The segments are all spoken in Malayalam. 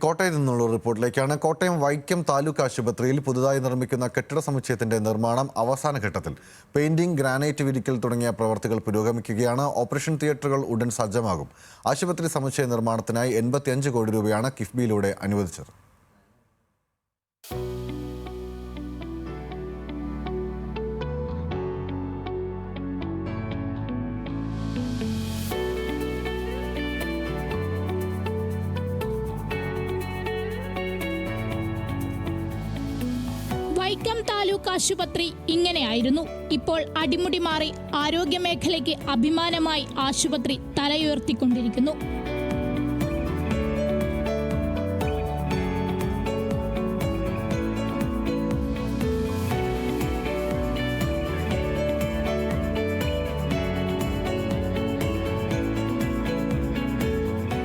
കോട്ടയത്ത് നിന്നുള്ള റിപ്പോർട്ടിലേക്കാണ്. കോട്ടയം വൈക്കം താലൂക്ക് ആശുപത്രിയിൽ പുതുതായി നിർമ്മിക്കുന്ന കെട്ടിട സമുച്ചയത്തിന്റെ നിർമ്മാണം അവസാന ഘട്ടത്തിൽ. പെയിന്റിംഗ്, ഗ്രാനൈറ്റ് വിരിക്കൽ തുടങ്ങിയ പ്രവർത്തികൾ പുരോഗമിക്കുകയാണ്. ഓപ്പറേഷൻ തിയേറ്ററുകൾ ഉടൻ സജ്ജമാകും. ആശുപത്രി സമുച്ചയ നിർമ്മാണത്തിനായി 85 കോടി രൂപയാണ് കിഫ്ബിയിലൂടെ അനുവദിച്ചത്. വൈക്കം താലൂക്ക് ആശുപത്രി ഇങ്ങനെയായിരുന്നു. ഇപ്പോൾ അടിമുടി മാറി ആരോഗ്യമേഖലയ്ക്ക് അഭിമാനമായി ആശുപത്രി തലയുയർത്തിക്കൊണ്ടിരിക്കുന്നു.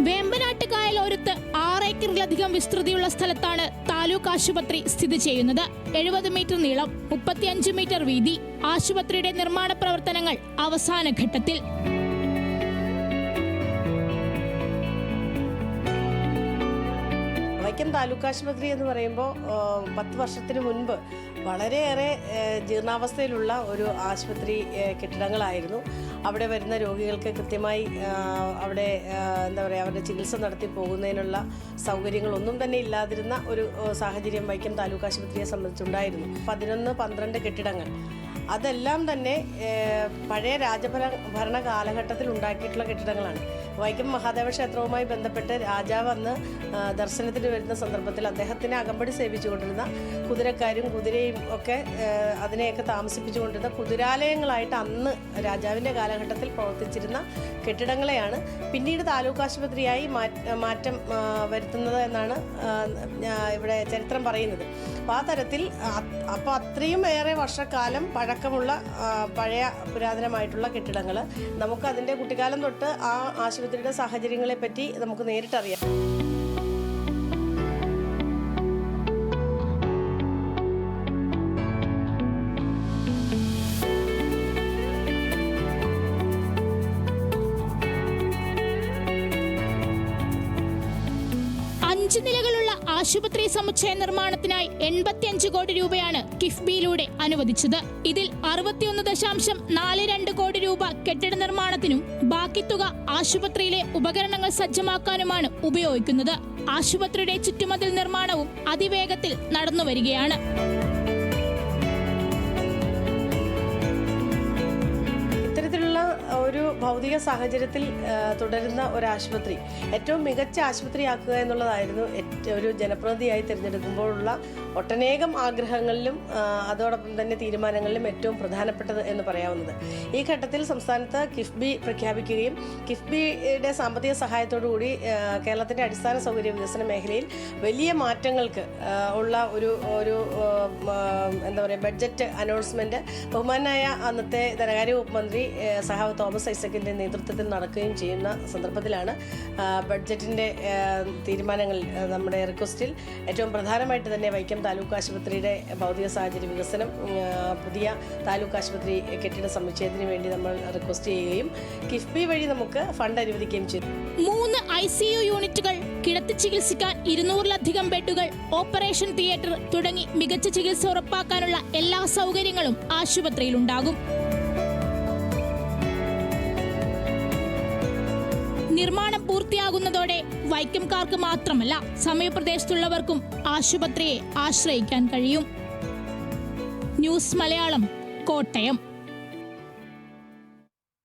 വേമ്പനാട്ടുകായലോരത്ത് 6 ഏക്കറിലധികം വിസ്തൃതിയുള്ള സ്ഥലത്താണ് താലൂക്ക് ആശുപത്രി സ്ഥിതി ചെയ്യുന്നത്. 70 മീറ്റർ നീളം, 35 മീറ്റർ വീതി. ആശുപത്രിയുടെ നിർമ്മാണ പ്രവർത്തനങ്ങൾ അവസാന ഘട്ടത്തിൽ. വൈക്കം താലൂക്ക് ആശുപത്രി എന്ന് പറയുമ്പോൾ 10 വർഷത്തിന് മുൻപ് വളരെയേറെ ജീർണാവസ്ഥയിലുള്ള ഒരു ആശുപത്രി കെട്ടിടങ്ങളായിരുന്നു. അവിടെ വരുന്ന രോഗികൾക്ക് കൃത്യമായി അവിടെ അവരുടെ ചികിത്സ നടത്തി പോകുന്നതിനുള്ള സൗകര്യങ്ങളൊന്നും തന്നെ ഇല്ലാതിരുന്ന ഒരു സാഹചര്യം വൈക്കം താലൂക്ക് ആശുപത്രിയെ സംബന്ധിച്ചുണ്ടായിരുന്നു. 11-12 കെട്ടിടങ്ങൾ, അതെല്ലാം തന്നെ പഴയ രാജഭരണ കാലഘട്ടത്തിൽ ഉണ്ടാക്കിയിട്ടുള്ള കെട്ടിടങ്ങളാണ്. വൈക്കം മഹാദേവ ക്ഷേത്രവുമായി ബന്ധപ്പെട്ട് രാജാവ് അന്ന് ദർശനത്തിന് വരുന്ന സന്ദർഭത്തിൽ അദ്ദേഹത്തിനെ അകമ്പടി സേവിച്ചുകൊണ്ടിരുന്ന കുതിരക്കാരും കുതിരയും ഒക്കെ അതിനെയൊക്കെ താമസിപ്പിച്ചുകൊണ്ടിരുന്ന കുതിരാലയങ്ങളായിട്ട് അന്ന് രാജാവിൻ്റെ കാലഘട്ടത്തിൽ പ്രവർത്തിച്ചിരുന്ന കെട്ടിടങ്ങളെയാണ് പിന്നീട് താലൂക്ക് ആശുപത്രിയായി മാറ്റം വരുത്തുന്നത് എന്നാണ് ഇവിടെ ചരിത്രം പറയുന്നത്. അപ്പോൾ ആ തരത്തിൽ അപ്പോൾ അത്രയും ഏറെ വർഷക്കാലം പഴക്കമുള്ള പഴയ പുരാതനമായിട്ടുള്ള കെട്ടിടങ്ങൾ, നമുക്ക് അതിൻ്റെ കുട്ടിക്കാലം തൊട്ട് ആ ആശുപത്രിയുടെ സാഹചര്യങ്ങളെ പറ്റി നമുക്ക് നേരിട്ടറിയാം. നിലകളുള്ള ആശുപത്രി സമുച്ചയ നിർമ്മാണത്തിനായി 85 കോടി രൂപയാണ് കിഫ്ബിയിലൂടെ അനുവദിച്ചത്. ഇതിൽ 61.42 കോടി രൂപ കെട്ടിട നിർമ്മാണത്തിനും ബാക്കി തുക ആശുപത്രിയിലെ ഉപകരണങ്ങൾ സജ്ജമാക്കാനുമാണ് ഉപയോഗിക്കുന്നത്. ആശുപത്രിയുടെ ചുറ്റുമതിൽ നിർമ്മാണവും അതിവേഗത്തിൽ നടന്നുവരികയാണ്. ഒരു ഭൗതിക സാഹചര്യത്തിൽ തുടരുന്ന ഒരു ആശുപത്രി ഏറ്റവും മികച്ച ആശുപത്രിയാക്കുക എന്നുള്ളതായിരുന്നു ഒരു ജനപ്രതിനിധിയായി തിരഞ്ഞെടുക്കുമ്പോഴുള്ള ഒട്ടനേകം ആഗ്രഹങ്ങളിലും അതോടൊപ്പം തന്നെ തീരുമാനങ്ങളിലും ഏറ്റവും പ്രധാനപ്പെട്ടത് എന്ന് പറയാവുന്നത്. ഈ ഘട്ടത്തിൽ സംസ്ഥാനത്ത് കിഫ്ബി പ്രഖ്യാപിക്കുകയും കിഫ്ബിയുടെ സാമ്പത്തിക സഹായത്തോടുകൂടി കേരളത്തിൻ്റെ അടിസ്ഥാന സൗകര്യ വികസന മേഖലയിൽ വലിയ മാറ്റങ്ങൾക്ക് ഉള്ള ഒരു ബഡ്ജറ്റ് അനൗൺസ്മെൻറ്റ് ബഹുമാനായ അന്നത്തെ ധനകാര്യ വകുപ്പ് മന്ത്രി സഹാവ് തോമസ് ഐസക്കിൻ്റെ നേതൃത്വത്തിൽ നടക്കുകയും ചെയ്യുന്ന സന്ദർഭത്തിലാണ് ബഡ്ജറ്റിൻ്റെ തീരുമാനങ്ങൾ നമ്മുടെ റിക്വസ്റ്റിൽ ഏറ്റവും പ്രധാനമായിട്ട് തന്നെ വൈക്കം താലൂക്ക് ആശുപത്രിയുടെ ഭൗതിക സാഹചര്യ വികസനം, പുതിയ താലൂക്ക് ആശുപത്രി കെട്ടിട സമുച്ചയത്തിന് വേണ്ടി നമ്മൾ റിക്വസ്റ്റ് ചെയ്യുകയും കിഫ്ബി വഴി നമുക്ക് ഫണ്ട് അനുവദിക്കുകയും ചെയ്തു. 3 ICU യൂണിറ്റുകൾ, കിടത്തി ചികിത്സിക്കാൻ 200-ലധികം ബെഡുകൾ, ഓപ്പറേഷൻ തിയേറ്റർ തുടങ്ങി മികച്ച ചികിത്സ ഉറപ്പാക്കാനുള്ള എല്ലാ സൗകര്യങ്ങളും ആശുപത്രിയിലുണ്ടാകും. നിർമ്മാണം പൂർത്തിയാകുന്നതോടെ വൈക്കംകാർക്ക് മാത്രമല്ല സമീപപ്രദേശത്തുള്ളവർക്കും ആശുപത്രിയെ ആശ്രയിക്കാൻ കഴിയും. ന്യൂസ് മലയാളം, കോട്ടയം.